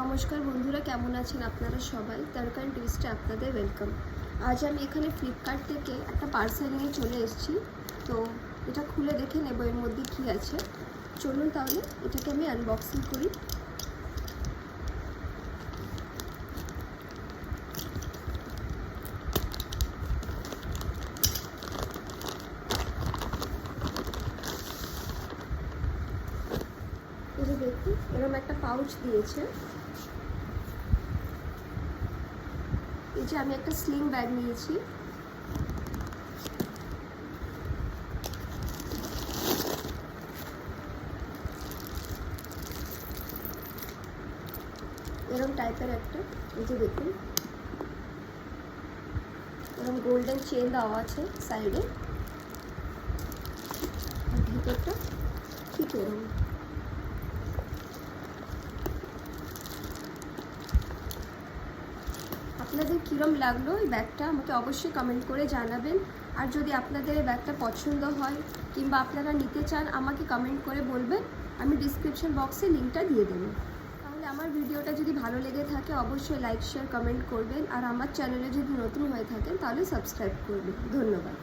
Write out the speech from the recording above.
নমস্কার বন্ধুরা, কেমন আছেন আপনারা সবাই? তরকারি টুইস্টে আপনাদের ওয়েলকাম। আজ আমি এখানে ফ্লিপকার্ট থেকে একটা পার্সেল নিয়ে চলে এসেছি। তো এটা খুলে দেখে নেব এর মধ্যে কী আছে। চলুন তাহলে এটাকে আমি আনবক্সিং করি। এই যে দেখুন, এরকম একটা পাউচ দিয়েছে। এই যে আমি একটা স্লিং ব্যাগ নিয়েছি। এরকম টাইপের একটা, এই যে দেখুন এরকম গোল্ডেন চেন দেওয়া আছে সাইডে, আর ভিতরটা ঠিক এরকম। আপনাদের কীরকম লাগলো এই ব্যাগটা আমাকে অবশ্যই কমেন্ট করে জানাবেন। আর যদি আপনাদের এই ব্যাগটা পছন্দ হয় কিংবা আপনারা নিতে চান আমাকে কমেন্ট করে বলবেন, আমি ডিসক্রিপশন বক্সে লিঙ্কটা দিয়ে দেবো। তাহলে আমার ভিডিওটা যদি ভালো লেগে থাকে অবশ্যই লাইক শেয়ার কমেন্ট করবেন, আর আমার চ্যানেলে যদি নতুন হয়ে থাকেন তাহলে সাবস্ক্রাইব করবেন। ধন্যবাদ।